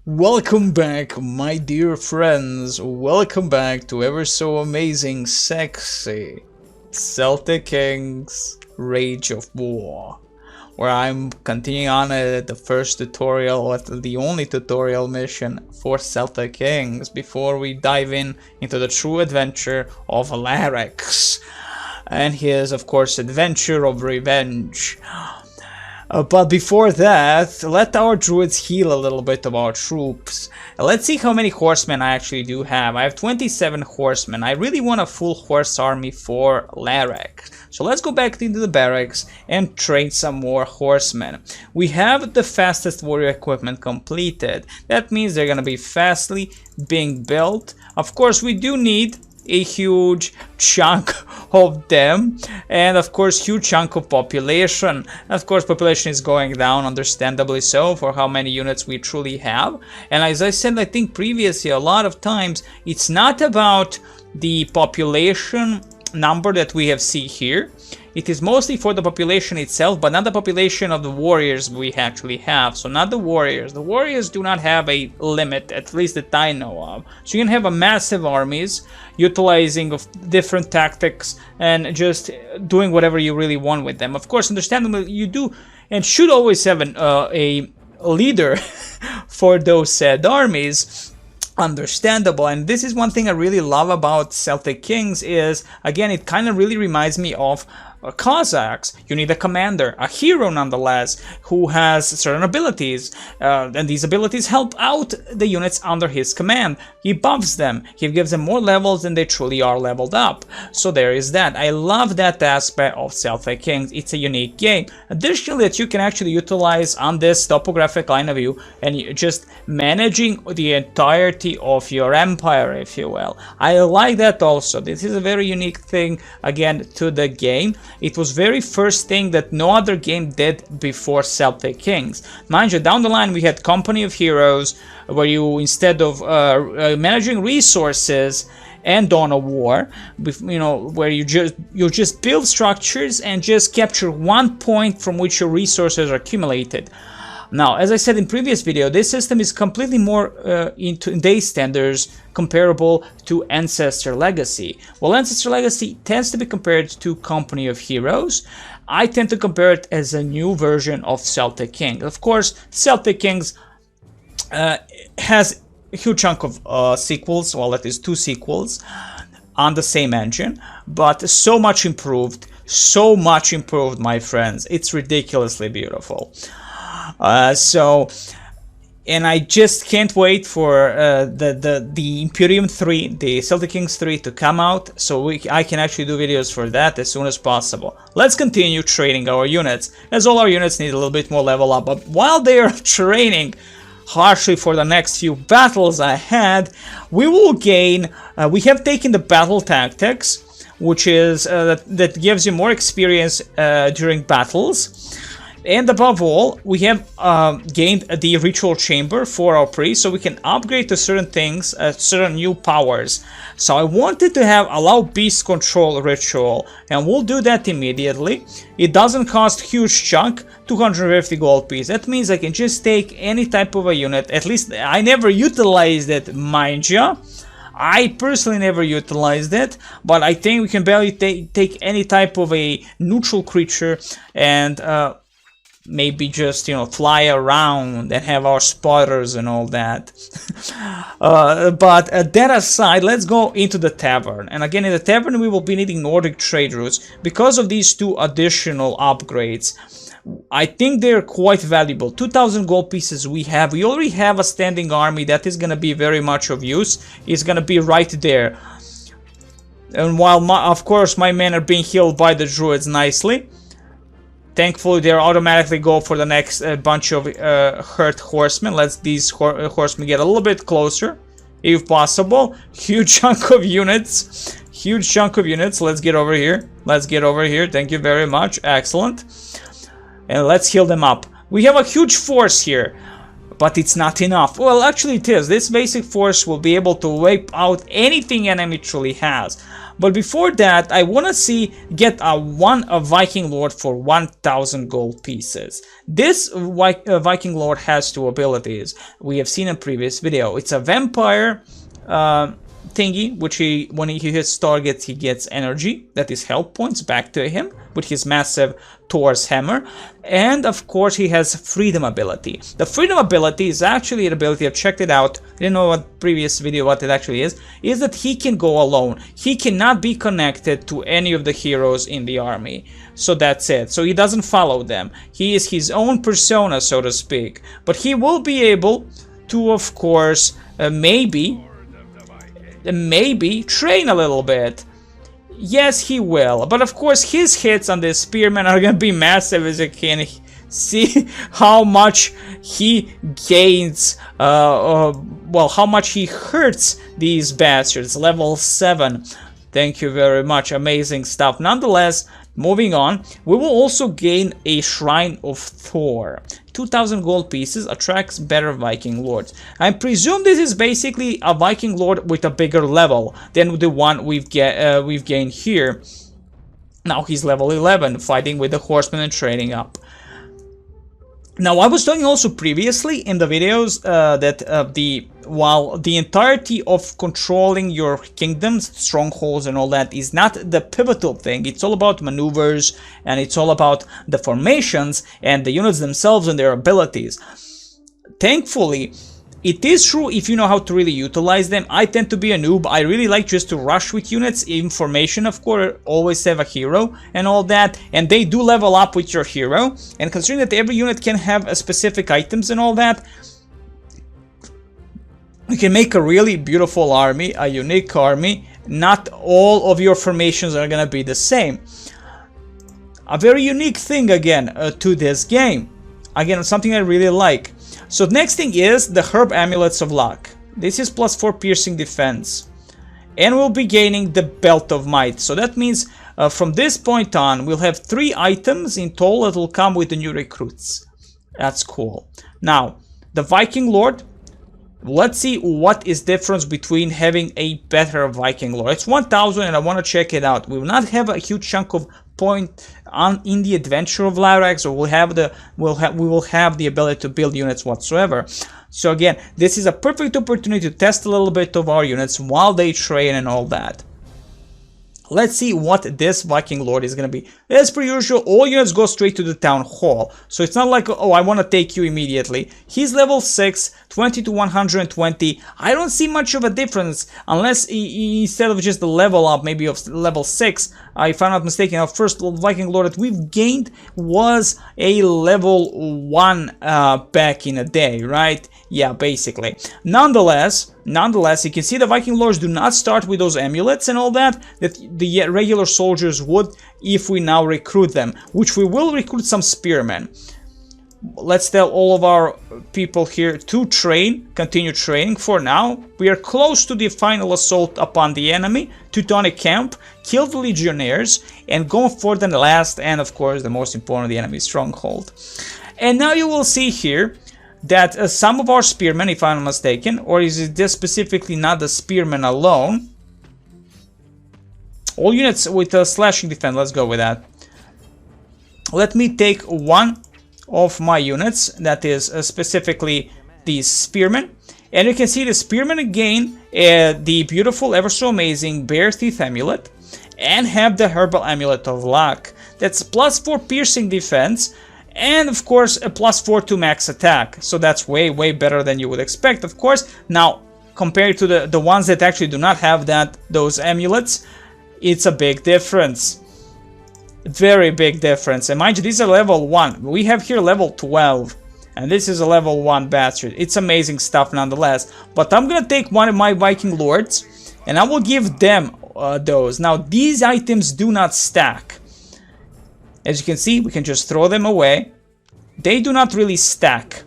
Welcome back, my dear friends. Welcome back to ever so amazing, sexy Celtic Kings Rage of War, where I'm continuing on the first tutorial, the only tutorial mission for Celtic Kings before we dive into the true adventure of Larax and his, of course, adventure of revenge. But before that, let our druids heal a little bit of our troops. Let's see how many horsemen I actually do have. I have 27 horsemen. I really want a full horse army for Larax. So let's go back into the barracks and train some more horsemen. We have the fastest warrior equipment completed. That means they're going to be fastly being built. Of course, we do need a huge chunk of them, and of course huge chunk of population. Of course population is going down, understandably so, for how many units we truly have. And as I said, I think previously, a lot of times it's not about the population number that we have seen here. It is mostly for the population itself, but not the population of the warriors we actually have. So not the warriors. The warriors do not have a limit, at least that I know of. So you can have a massive armies, utilizing of different tactics and just doing whatever you really want with them. Of course, understandably, you do and should always have a leader for those said armies. Understandable. And this is one thing I really love about Celtic Kings is, again, it kind of really reminds me of Cossacks. You need a commander, a hero nonetheless, who has certain abilities, and these abilities help out the units under his command. He buffs them, he gives them more levels than they truly are leveled up. So there is that. I love that aspect of Celtic Kings. It's a unique game. Additionally, that you can actually utilize on this topographic line of view and just managing the entirety of your empire, if you will. I like that also. This is a very unique thing, again, to the game. It was very first thing that no other game did before Celtic Kings. Mind you, down the line we had Company of Heroes, where you, instead of managing resources and on a war, you know, where you just build structures and just capture one point from which your resources are accumulated. Now, as I said in previous video, this system is completely more in today's standards comparable to Ancestor Legacy. Well, Ancestor Legacy tends to be compared to Company of Heroes. I tend to compare it as a new version of Celtic Kings. Of course, Celtic Kings has a huge chunk of sequels, well, that is 2 sequels on the same engine, but so much improved, my friends. It's ridiculously beautiful. And I just can't wait for the Imperium 3, the Celtic Kings 3 to come out, so I can actually do videos for that as soon as possible. Let's continue training our units, as all our units need a little bit more level up. But while they are training harshly for the next few battles ahead, we will gain, we have taken the battle tactics, which is that gives you more experience during battles. And above all, we have gained the ritual chamber for our priest, so we can upgrade to certain things, certain new powers. So I wanted to have allow beast control ritual, and we'll do that immediately. It doesn't cost huge chunk, 250 gold piece. That means I can just take any type of a unit. At least I never utilized it, mind ya. I personally never utilized it, but I think we can barely take any type of a neutral creature and maybe just, you know, fly around and have our spotters and all that. But that aside, let's go into the tavern. And again, in the tavern we will be needing Nordic trade routes. Because of these 2 additional upgrades, I think they're quite valuable. 2,000 gold pieces we have. We already have a standing army that is going to be very much of use. It's going to be right there. And while, of course, my men are being healed by the druids nicely, thankfully, they automatically go for the next bunch of hurt horsemen. Let's these horsemen get a little bit closer, if possible. Huge chunk of units. Huge chunk of units. Let's get over here. Let's get over here. Thank you very much. Excellent. And let's heal them up. We have a huge force here, but it's not enough. Well, actually it is. This basic force will be able to wipe out anything enemy truly has. But before that, I want to see get a Viking Lord for 1000 gold pieces. This Viking Lord has two abilities we have seen in previous video. It's a vampire thingy, which when he hits targets, he gets energy, that is health points, back to him with his massive Thor's hammer. And of course he has freedom ability. The freedom ability is actually an ability, I've checked it out, I didn't know what previous video what it actually is that he can go alone. He cannot be connected to any of the heroes in the army. So that's it. So he doesn't follow them. He is his own persona, so to speak. But he will be able to, of course, maybe train a little bit. Yes, he will. But of course his hits on the spearmen are gonna be massive, as you can see how much he gains, well, how much he hurts these bastards. Level 7. Thank you very much. Amazing stuff. Nonetheless, moving on, we will also gain a Shrine of Thor. 2000 gold pieces, attracts better Viking Lords. I presume this is basically a Viking Lord with a bigger level than the one we've gained here. Now he's level 11, fighting with the horsemen and training up. Now, I was talking also previously in the videos that while the entirety of controlling your kingdoms, strongholds and all that is not the pivotal thing, it's all about maneuvers and it's all about the formations and the units themselves and their abilities. Thankfully, it is true if you know how to really utilize them. I tend to be a noob. I really like just to rush with units. In formation, of course, always have a hero and all that. And they do level up with your hero. And considering that every unit can have a specific items and all that, you can make a really beautiful army, a unique army. Not all of your formations are going to be the same. A very unique thing, again, to this game. Again, something I really like. So next thing is the Herb Amulets of Luck. This is +4 piercing defense. And we'll be gaining the Belt of Might. So that means from this point on, we'll have 3 items in total that will come with the new recruits. That's cool. Now, the Viking Lord. Let's see what is difference between having a better Viking Lord. It's 1000 and I want to check it out. We will not have a huge chunk of point on in the adventure of Larax, or we will have the ability to build units whatsoever. So again, this is a perfect opportunity to test a little bit of our units while they train and all that. Let's see what this Viking Lord is going to be. As per usual, all units go straight to the town hall. So it's not like, oh, I want to take you immediately. He's level 6, 20 to 120. I don't see much of a difference unless instead of just the level up, maybe of level 6, if I'm not mistaken, our first Viking Lord that we've gained was a level 1 back in the day, right? Yeah, basically. Nonetheless, you can see the Viking Lords do not start with those amulets and all that the regular soldiers would if we now recruit them, which we will recruit some spearmen. Let's tell all of our people here to continue training for now. We are close to the final assault upon the enemy, Teutonic camp, kill the legionnaires, and go for the last and of course the most important, the enemy stronghold. And now you will see here that some of our spearmen, if I'm not mistaken, or is it this specifically not the spearmen alone? All units with a slashing defense, let's go with that. Let me take one of my units, that is specifically these spearmen. And you can see the spearmen again, the beautiful, ever so amazing Bear Teeth Amulet, and have the Herbal Amulet of Luck. That's +4 piercing defense, and of course a +4 to max attack. So that's way better than you would expect, of course. Now, compared to the ones that actually do not have those amulets, it's a big difference. Very big difference. And mind you, these are level 1. We have here level 12. And this is a level 1 bastard. It's amazing stuff nonetheless. But I'm gonna take one of my Viking Lords and I will give them those. Now, these items do not stack. As you can see, we can just throw them away. They do not really stack.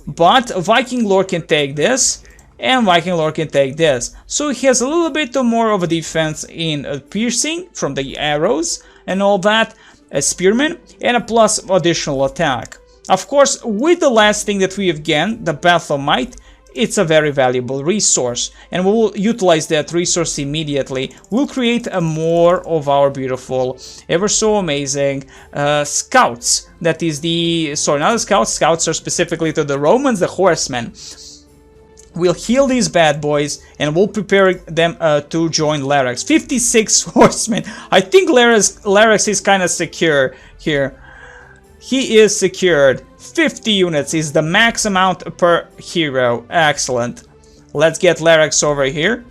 But a Viking Lord can take this, and Viking Lord can take this. So he has a little bit more of a defense in piercing from the arrows and all that, a spearman, and a plus additional attack. Of course, with the last thing that we have gained, the Belt of Might, it's a very valuable resource, and we will utilize that resource immediately. We'll create a more of our beautiful, ever so amazing scouts. That is the, sorry, not the scouts, scouts are specifically to the Romans, the horsemen. We'll heal these bad boys, and we'll prepare them to join Larax. 56 horsemen. I think Larax is kind of secure here. He is secured. 50 units is the max amount per hero. Excellent. Let's get Larax over here.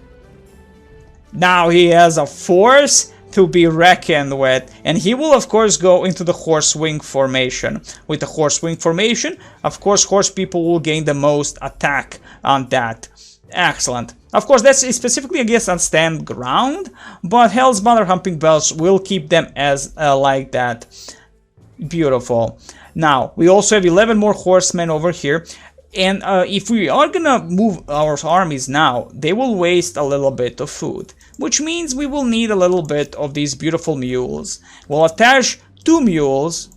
Now he has a force to be reckoned with, and he will of course go into the horse wing formation. With the horse wing formation, of course, horse people will gain the most attack on that. Excellent. Of course, that's specifically against on stand ground, but Hell's Banner Humping Bells will keep them as like that. Beautiful. Now, we also have 11 more horsemen over here, and if we are gonna move our armies now, they will waste a little bit of food, which means we will need a little bit of these beautiful mules. We'll attach 2 mules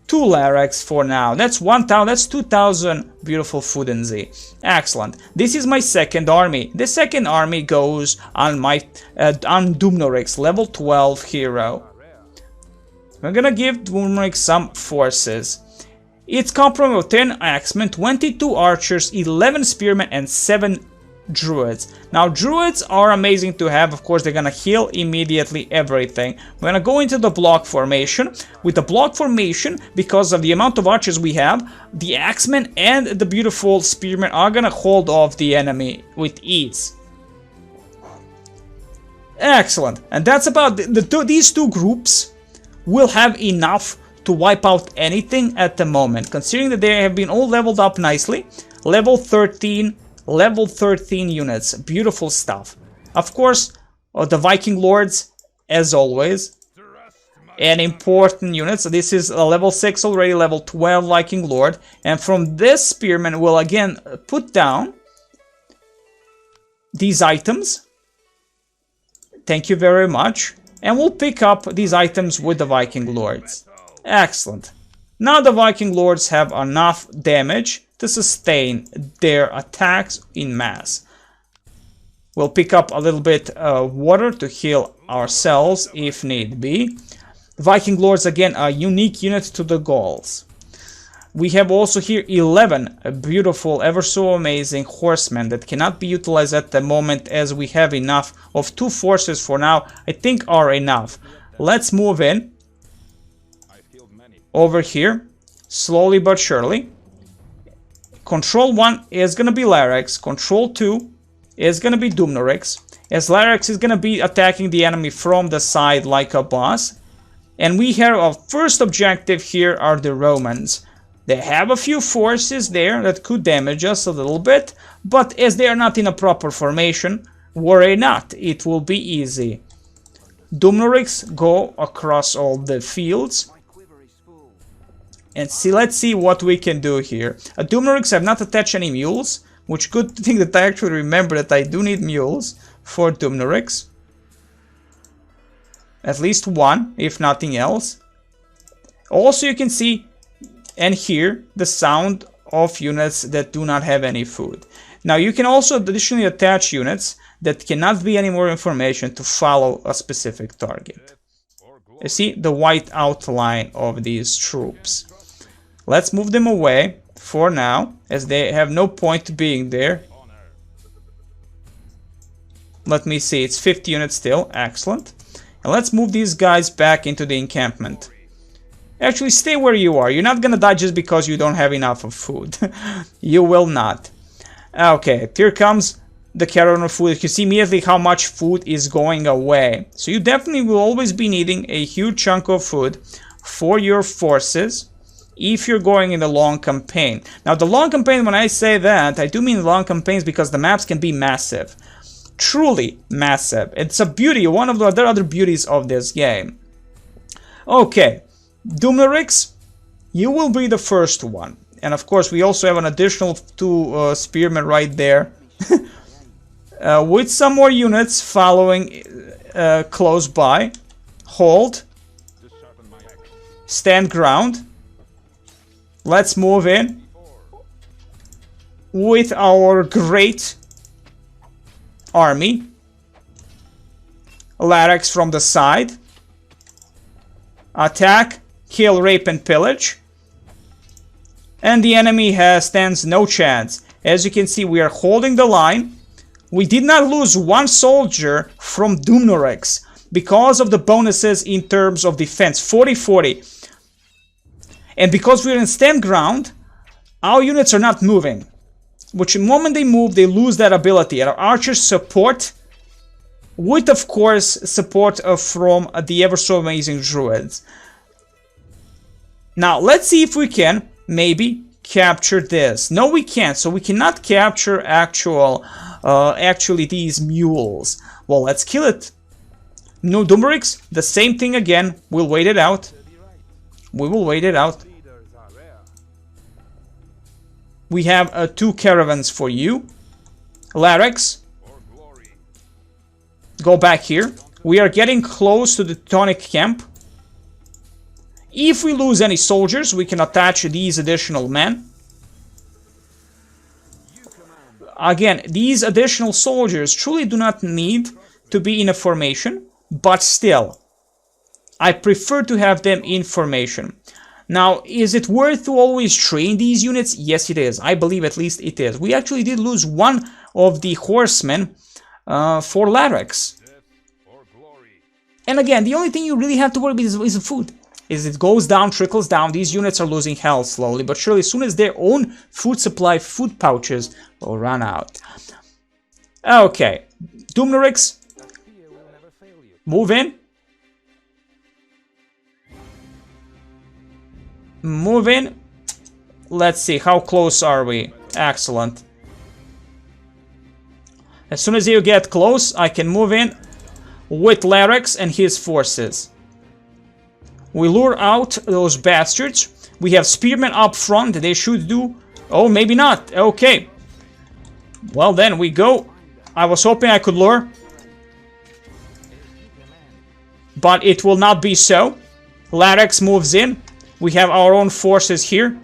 to Larax for now. That's 1,000, that's 2,000 beautiful food and Z. Excellent. This is my second army. The second army goes on my on Dumnorix, level 12 hero. We're gonna give Dumnorix some forces. It's composed of 10 axemen, 22 archers, 11 spearmen, and 7 druids. Now, druids are amazing to have. Of course, they're gonna heal immediately everything. We're gonna go into the block formation. With the block formation, because of the amount of archers we have, the axemen and the beautiful spearmen are gonna hold off the enemy with ease. Excellent. And that's about these two groups will have enough to wipe out anything at the moment, considering that they have been all leveled up nicely. Level 13 units, beautiful stuff. Of course, the Viking Lords, as always, an important unit. So this is a level 6 already, level 12 Viking Lord, and from this spearman we'll again put down these items. Thank you very much, and we'll pick up these items with the Viking Lords. Excellent. Now the Viking Lords have enough damage to sustain their attacks in mass. We'll pick up a little bit of water to heal ourselves if need be. The Viking Lords, again, a unique unit to the Gauls. We have also here 11 beautiful, ever so amazing horsemen that cannot be utilized at the moment, as we have enough of 2 forces for now. I think are enough. Let's move in over here, slowly but surely. Control 1 is going to be Larax. Control 2 is going to be Dumnorix, as Larax is going to be attacking the enemy from the side like a boss. And we have our first objective here are the Romans. They have a few forces there that could damage us a little bit, but as they are not in a proper formation, worry not, it will be easy. Dumnorix go across all the fields. And let's see what we can do here. Dumnorix have not attached any mules, which good thing that I actually remember that I do need mules for Dumnorix. At least 1, if nothing else. Also, you can see and hear the sound of units that do not have any food. Now, you can also additionally attach units that cannot be any more information to follow a specific target. You see the white outline of these troops. Let's move them away for now, as they have no point being there. Let me see, it's 50 units still, excellent. And let's move these guys back into the encampment. Actually, stay where you are. You're not gonna die just because you don't have enough of food. You will not. Okay, here comes the caravan of food. You can see immediately how much food is going away. So you definitely will always be needing a huge chunk of food for your forces if you're going in the long campaign. Now, the long campaign, when I say that, I do mean long campaigns because the maps can be massive. Truly massive. It's a beauty, one of the other beauties of this game. Okay, Dumnorix, you will be the first one. And of course, we also have an additional 2 spearmen right there. With some more units following close by. Hold. Stand ground. Let's move in. with our great army. Larax from the side. Attack, kill, rape, and pillage. And the enemy stands no chance. As you can see, we are holding the line. We did not lose one soldier from Doomnorix because of the bonuses in terms of defense. 40-40. And because we're in stand ground, our units are not moving. Which the moment they move, they lose that ability. And our archers support, with of course support from the ever so amazing druids. Now let's see if we can maybe capture this. No, we can't. So we cannot capture actually these mules. Well, let's kill it. No Doomnorix, the same thing again. We'll wait it out. We will wait it out. We have 2 caravans for you. Larax, go back here. We are getting close to the Teutonic camp. If we lose any soldiers, we can attach these additional men. Again, these additional soldiers truly do not need to be in a formation, but still, I prefer to have them in formation. Now, is it worth to always train these units? Yes, it is. I believe at least it is. We actually did lose one of the horsemen for Larax. And again, the only thing you really have to worry about is the food. Is it goes down, trickles down. These units are losing health slowly, but surely as soon as their own food supply, food pouches will run out. Okay, Doomnorix, move in. Move in. Let's see, how close are we? Excellent. As soon as you get close, I can move in with Larax and his forces. We lure out those bastards. We have spearmen up front. They should do... Oh, maybe not. Okay. Well, then we go. I was hoping I could lure. But it will not be so. Larax moves in. We have our own forces here.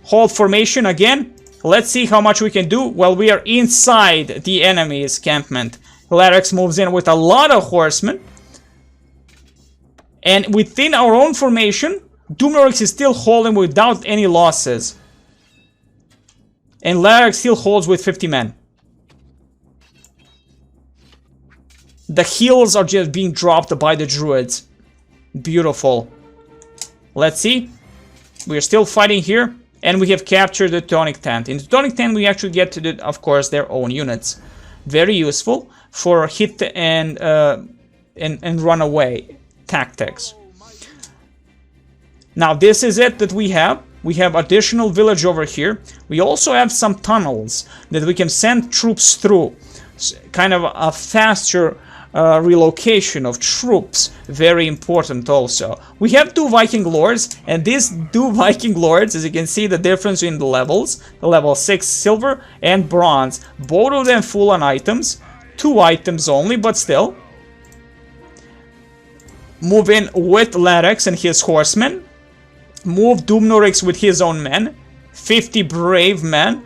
Hold formation again. Let's see how much we can do. Well, we are inside the enemy's encampment. Larax moves in with a lot of horsemen. And within our own formation, Doomnorix is still holding without any losses. And Larax still holds with 50 men. The heals are just being dropped by the druids. Beautiful. Let's see. We are still fighting here. And we have captured the Teutonic tent. In the Teutonic tent, we actually get to, of course, their own units. Very useful for hit and run away tactics. Now, this is it that we have. We have additional village over here. We also have some tunnels that we can send troops through. Kind of a faster relocation of troops. Very important also. We have 2 Viking lords, and these 2 Viking lords, as you can see the difference in the levels, the level 6 silver and bronze, both of them full on items, 2 items only, but still. Move in with Larax and his horsemen. Move Doomnorix with his own men. 50 brave men.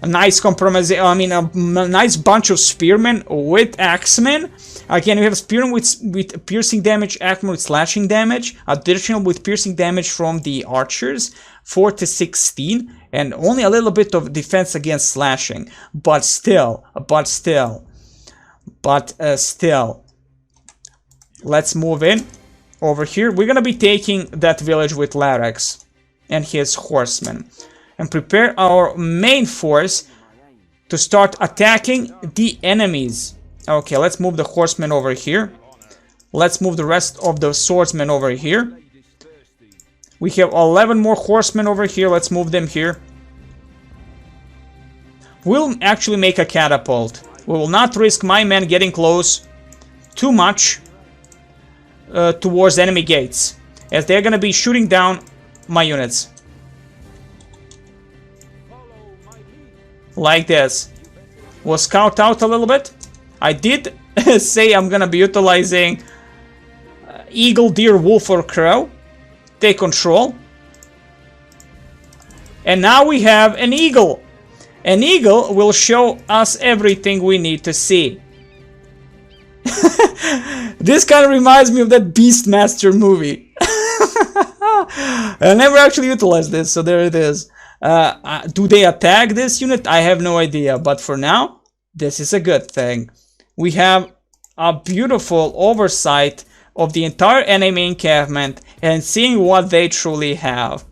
A nice compromise, I mean a nice bunch of spearmen with axemen. Again, we have spearmen with piercing damage, axemen with slashing damage, additional with piercing damage from the archers, 4 to 16, and only a little bit of defense against slashing. But still. Let's move in over here. We're gonna be taking that village with Larax and his horsemen. And prepare our main force to start attacking the enemies. Okay, let's move the horsemen over here. Let's move the rest of the swordsmen over here. We have 11 more horsemen over here. Let's move them here. We'll actually make a catapult. We will not risk my men getting close too much towards enemy gates, as they're going to be shooting down my units. Like this. We'll scout out a little bit. I did say I'm gonna be utilizing eagle, deer, wolf, or crow. Take control. And now we have an eagle. An eagle will show us everything we need to see. This kind of reminds me of that Beastmaster movie. I never actually utilized this, so there it is. Do they attack this unit? I have no idea, but for now, this is a good thing. We have a beautiful oversight of the entire enemy encampment and seeing what they truly have.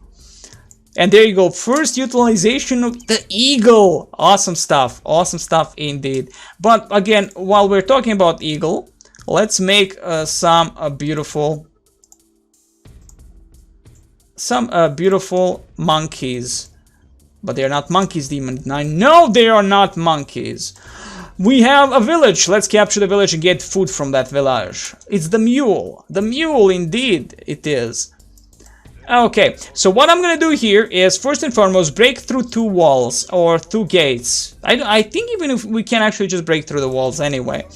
And there you go, first utilization of the eagle. Awesome stuff indeed. But again, while we're talking about eagle, let's make some beautiful monkeys. But they're not monkeys, Demon Knight. No, they are not monkeys. We have a village. Let's capture the village and get food from that village. It's the mule. The mule, indeed, it is. Okay, so what I'm gonna do here is, first and foremost, break through 2 walls, or 2 gates. I think even if we can actually just break through the walls anyway.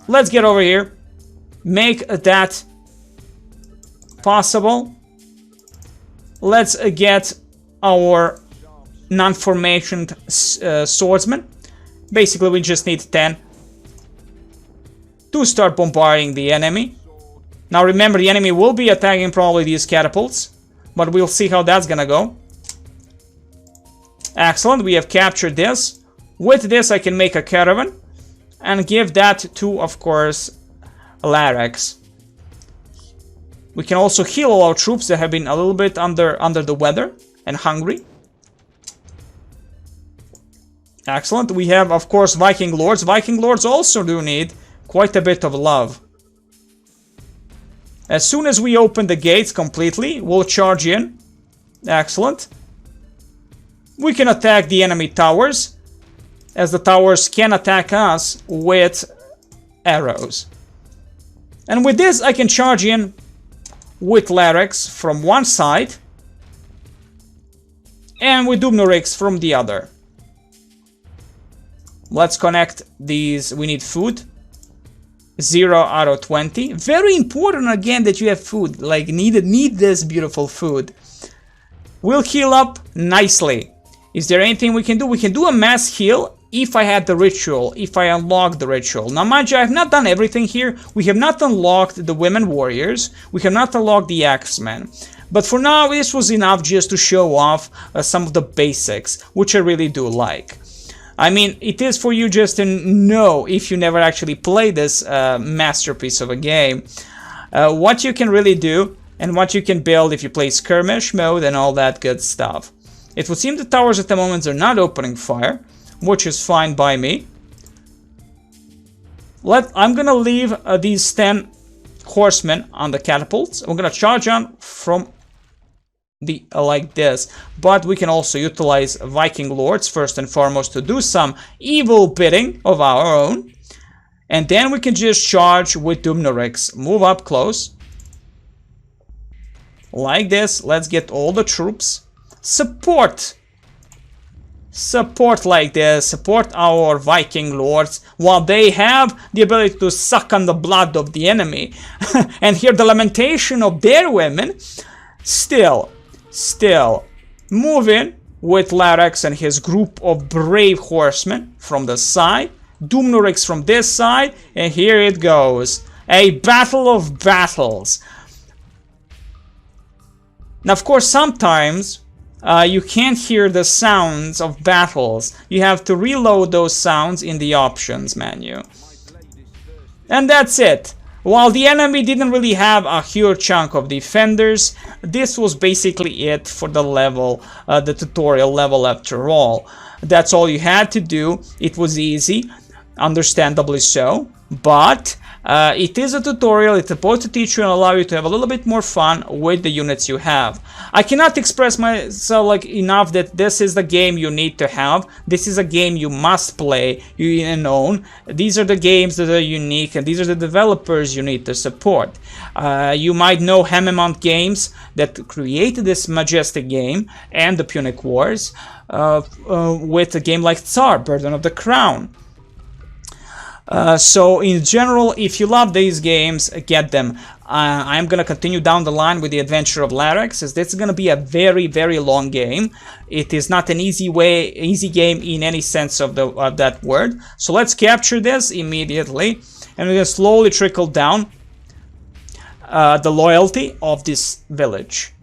Let's get over here. Make that possible. Let's get our non-formationed swordsman. Basically, we just need 10 to start bombarding the enemy. Now remember, the enemy will be attacking probably these catapults, but we'll see how that's gonna go. Excellent, we have captured this. With this, I can make a caravan and give that to, of course, Larax. We can also heal all our troops that have been a little bit under the weather and hungry. Excellent. We have, of course, Viking Lords. Viking Lords also do need quite a bit of love. As soon as we open the gates completely, we'll charge in. Excellent. We can attack the enemy towers, as the towers can attack us with arrows. And with this, I can charge in with Larax from one side and with Dumnorix from the other. Let's connect these. We need food. 0 out of 20. Very important again that you have food. Like, need this beautiful food. We'll heal up nicely. Is there anything we can do? We can do a mass heal if I had the ritual, if I unlock the ritual. Now mind you, I have not done everything here. We have not unlocked the women warriors. We have not unlocked the axemen. But for now, this was enough just to show off some of the basics, which I really do like. I mean, it is for you just to know, if you never actually play this masterpiece of a game, what you can really do and what you can build if you play skirmish mode and all that good stuff. It would seem the towers at the moment are not opening fire, which is fine by me. I'm gonna leave these 10 horsemen on the catapults. I'm gonna charge on from the like this, but we can also utilize Viking Lords first and foremost to do some evil bidding of our own, and then we can just charge with Dumnorix. Move up close like this. Let's get all the troops. Support like this. Support our Viking Lords while they have the ability to suck on the blood of the enemy and hear the lamentation of their women. Still, move in with Larax and his group of brave horsemen from the side, Dumnorix from this side, and here it goes. A battle of battles. Now, of course, sometimes you can't hear the sounds of battles. You have to reload those sounds in the options menu. And that's it. While the enemy didn't really have a huge chunk of defenders, this was basically it for the level, the tutorial level after all. That's all you had to do. It was easy, understandably so, but it is a tutorial. It's supposed to teach you and allow you to have a little bit more fun with the units you have. I cannot express myself enough that this is the game you need to have. This is a game you must play and own. These are the games that are unique, and these are the developers you need to support. You might know Haemimont Games that created this majestic game and the Punic Wars with a game like Tsar, Burden of the Crown. So in general, if you love these games, get them. I'm gonna continue down the line with the Adventure of Larax, as this is gonna be a very, very long game. It is not an easy game in any sense of that word. So let's capture this immediately, and we're gonna slowly trickle down the loyalty of this village.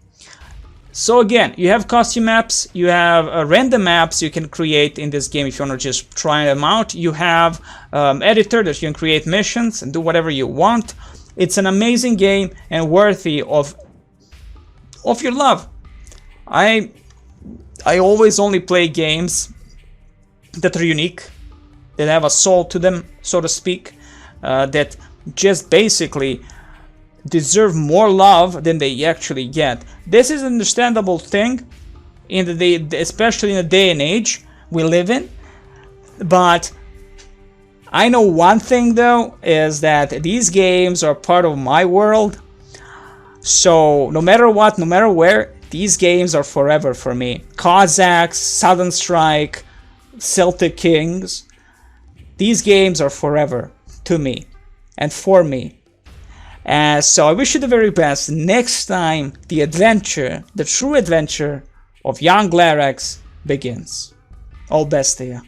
So again, you have costume maps, you have random maps you can create in this game if you want to just try them out. You have editor that you can create missions and do whatever you want. It's an amazing game and worthy of your love. I always only play games that are unique, that have a soul to them, so to speak, that just basically deserve more love than they actually get. This is an understandable thing in the day, especially in the day and age we live in. But I know one thing though, is that these games are part of my world. So no matter what, no matter where, these games are forever for me. Cossacks, Southern Strike, Celtic Kings. These games are forever to me and for me. So I wish you the very best. Next time the adventure, the true adventure of young Larax begins. All best to you.